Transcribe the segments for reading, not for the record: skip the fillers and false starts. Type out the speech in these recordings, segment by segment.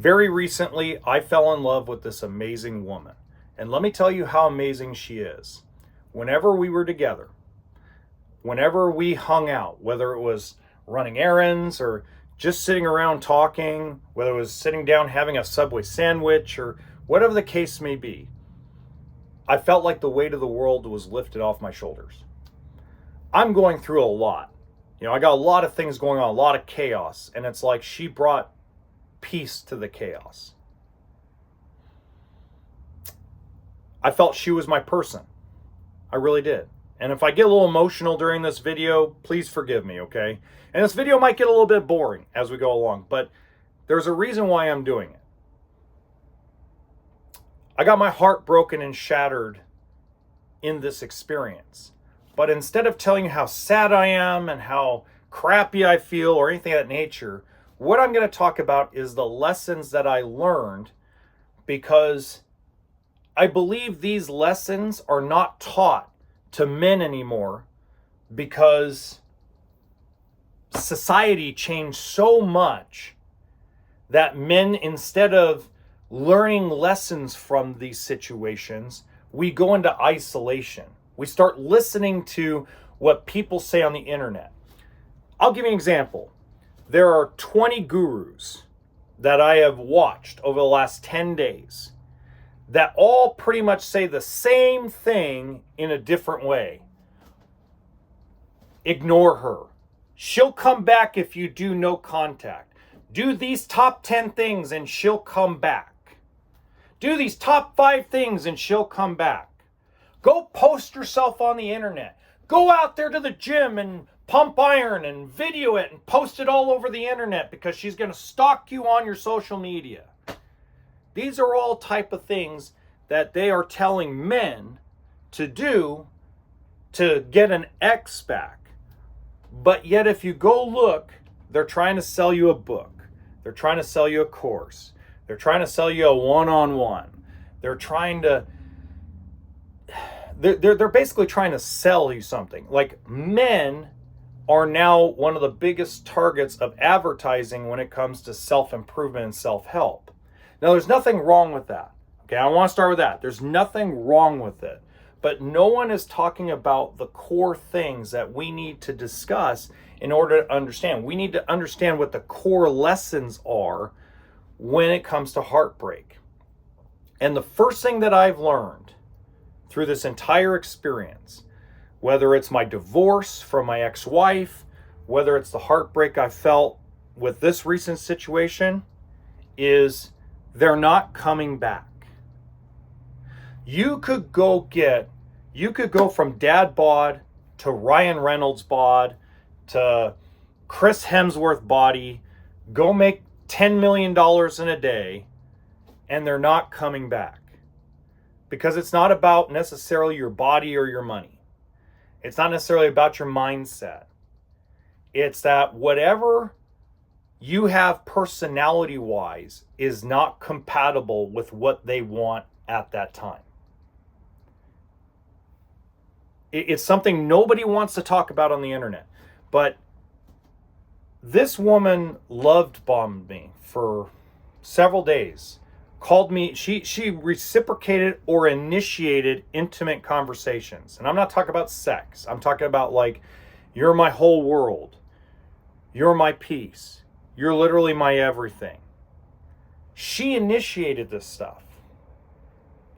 Very recently, I fell in love with this amazing woman. And let me tell you how amazing she is. Whenever we were together, whenever we hung out, whether it was running errands or just sitting around talking, whether it was sitting down having a Subway sandwich or whatever the case may be, I felt like the weight of the world was lifted off my shoulders. I'm going through a lot. I got a lot of things going on, a lot of chaos, and it's like she brought peace to the chaos. I felt she was my person. I really did. And if I get a little emotional during this video, please forgive me, okay? And this video might get a little bit boring as we go along, but there's a reason why I'm doing it. I got my heart broken and shattered in this experience. But instead of telling you how sad I am and how crappy I feel or anything of that nature, what I'm going to talk about is the lessons that I learned, because I believe these lessons are not taught to men anymore, because society changed so much that men, instead of learning lessons from these situations, we go into isolation. We start listening to what people say on the internet. I'll give you an example. There are 20 gurus that I have watched over the last 10 days that all pretty much say the same thing in a different way. Ignore her. She'll come back if you do no contact. Do these top 10 things and she'll come back. Do these top 5 things and she'll come back. Go post yourself on the internet. Go out there to the gym and pump iron and video it and post it all over the internet, because she's going to stalk you on your social media. These are all type of things that they are telling men to do to get an X back. But yet if you go look, they're trying to sell you a book. They're trying to sell you a course. They're trying to sell you a one-on-one. They're basically trying to sell you something. Like, men are now one of the biggest targets of advertising when it comes to self-improvement and self-help. Now, there's nothing wrong with that. Okay, I want to start with that. There's nothing wrong with it. But no one is talking about the core things that we need to discuss in order to understand. We need to understand what the core lessons are when it comes to heartbreak. And the first thing that I've learned through this entire experience, whether it's my divorce from my ex-wife, whether it's the heartbreak I felt with this recent situation, is they're not coming back. You could go from dad bod to Ryan Reynolds bod to Chris Hemsworth body, go make $10 million in a day, and they're not coming back. Because it's not about necessarily your body or your money. It's not necessarily about your mindset. It's that whatever you have personality-wise is not compatible with what they want at that time. It's something nobody wants to talk about on the internet. But this woman love-bombed me for several days. Called me, she reciprocated or initiated intimate conversations. And I'm not talking about sex. I'm talking about, like, you're my whole world. You're my peace. You're literally my everything. She initiated this stuff.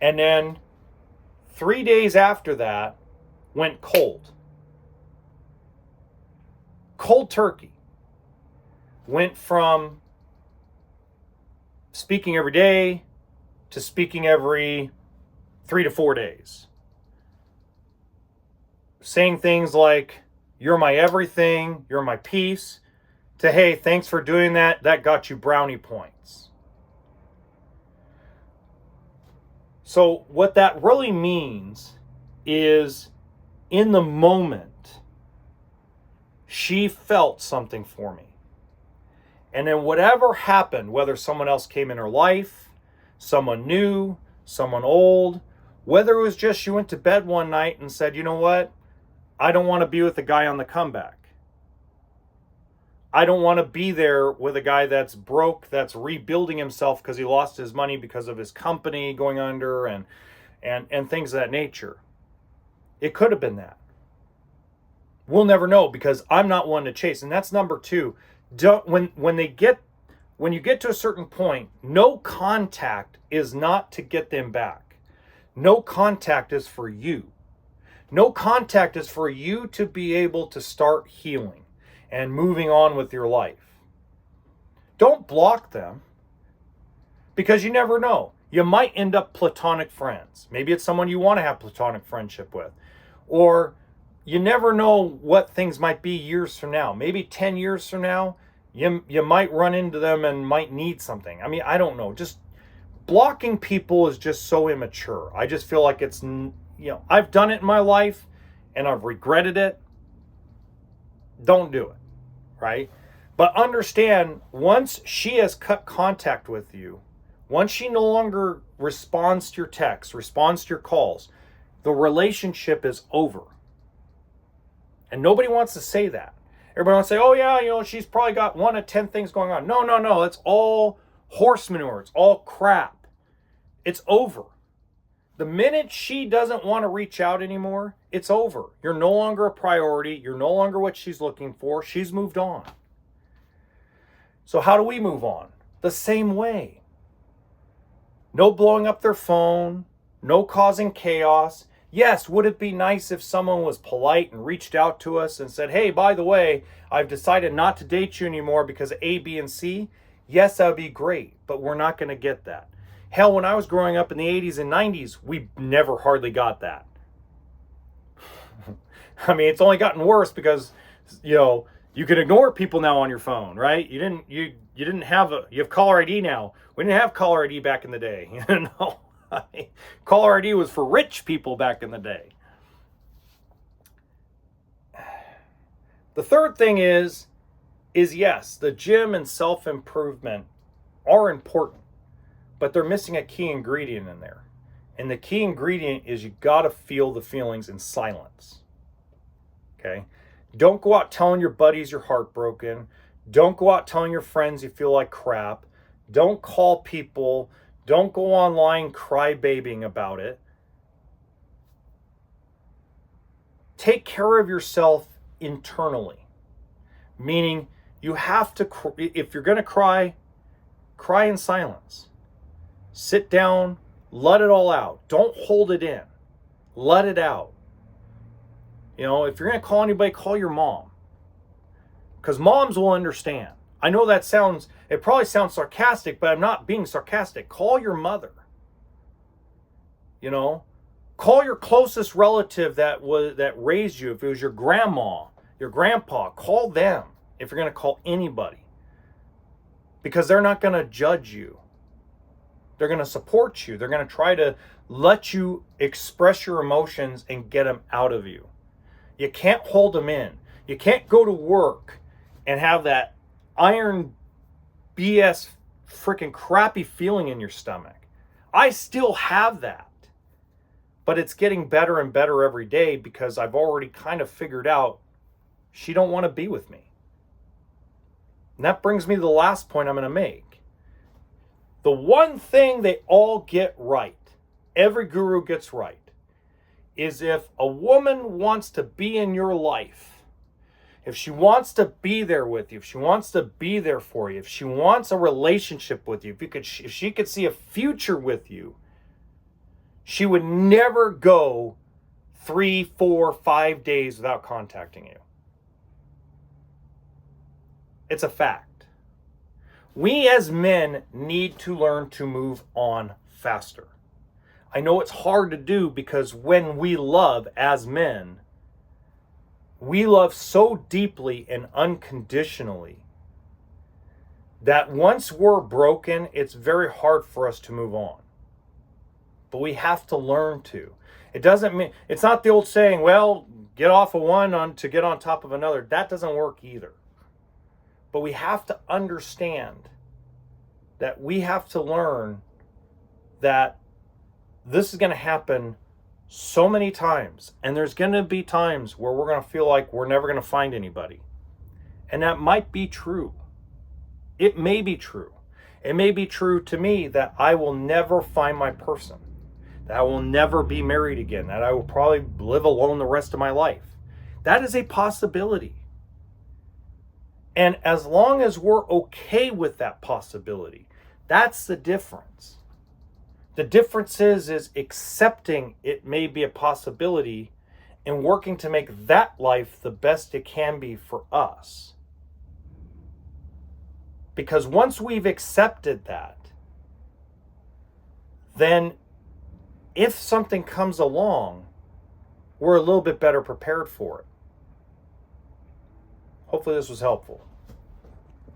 And then 3 days after that, went cold. Cold turkey. Went from speaking every day to speaking every 3 to 4 days. Saying things like, you're my everything, you're my peace, to, hey, thanks for doing that, that got you brownie points. So what that really means is, in the moment, she felt something for me. And then whatever happened, whether someone else came in her life, someone new, someone old, whether it was just she went to bed one night and said, you know what, I don't want to be with the guy on the comeback. I don't want to be there with a guy that's broke, that's rebuilding himself because he lost his money because of his company going under and things of that nature. It could have been that. We'll never know because I'm not one to chase. And that's number two. When you get to a certain point, no contact is not to get them back. No contact is for you. No contact is for you to be able to start healing and moving on with your life. Don't block them because you never know. You might end up platonic friends. Maybe it's someone you want to have platonic friendship with. Or you never know what things might be years from now. Maybe 10 years from now, you might run into them and might need something. I mean, I don't know. Just blocking people is just so immature. I just feel like it's, I've done it in my life and I've regretted it. Don't do it, right? But understand, once she has cut contact with you, once she no longer responds to your texts, responds to your calls, the relationship is over. And nobody wants to say that. Everybody wants to say, oh yeah, she's probably got 1 of 10 things going on. No. It's all horse manure. It's all crap. It's over. The minute she doesn't want to reach out anymore, it's over. You're no longer a priority. You're no longer what she's looking for. She's moved on. So how do we move on? The same way. No blowing up their phone. No causing chaos. Yes, would it be nice if someone was polite and reached out to us and said, hey, by the way, I've decided not to date you anymore because of A, B, and C? Yes, that would be great, but we're not going to get that. Hell, when I was growing up in the 80s and 90s, we never hardly got that. I mean, it's only gotten worse because, you can ignore people now on your phone, right? You have caller ID now. We didn't have caller ID back in the day, Caller ID was for rich people back in the day. The third thing is yes, the gym and self-improvement are important, but they're missing a key ingredient in there. And the key ingredient is you got to feel the feelings in silence. Okay? Don't go out telling your buddies you're heartbroken. Don't go out telling your friends you feel like crap. Don't call people. Don't go online crybabying about it. Take care of yourself internally. Meaning you have to, if you're going to cry in silence. Sit down, let it all out. Don't hold it in. Let it out. If you're going to call anybody, call your mom. Because moms will understand. I know it probably sounds sarcastic, but I'm not being sarcastic. Call your mother. Call your closest relative that raised you. If it was your grandma, your grandpa, call them if you're going to call anybody. Because they're not going to judge you. They're going to support you. They're going to try to let you express your emotions and get them out of you. You can't hold them in. You can't go to work and have that iron BS freaking crappy feeling in your stomach. I still have that. But it's getting better and better every day because I've already kind of figured out she don't want to be with me. And that brings me to the last point I'm going to make. The one thing they all get right, every guru gets right, is if a woman wants to be in your life, if she wants to be there with you, if she wants to be there for you, if she wants a relationship with you, if she could see a future with you, she would never go 3, 4, 5 days without contacting you. It's a fact. We as men need to learn to move on faster. I know it's hard to do because when we love as men, we love so deeply and unconditionally that once we're broken, it's very hard for us to move on. But we have to learn to. It doesn't mean, it's not the old saying, well, get off of one to get on top of another. That doesn't work either. But we have to understand that we have to learn that this is going to happen so many times. And there's going to be times where we're going to feel like we're never going to find anybody. And that might be true. It may be true. It may be true to me that I will never find my person, that I will never be married again, that I will probably live alone the rest of my life. That is a possibility. And as long as we're okay with that possibility, that's the difference. The difference is accepting it may be a possibility and working to make that life the best it can be for us. Because once we've accepted that, then if something comes along, we're a little bit better prepared for it. Hopefully this was helpful.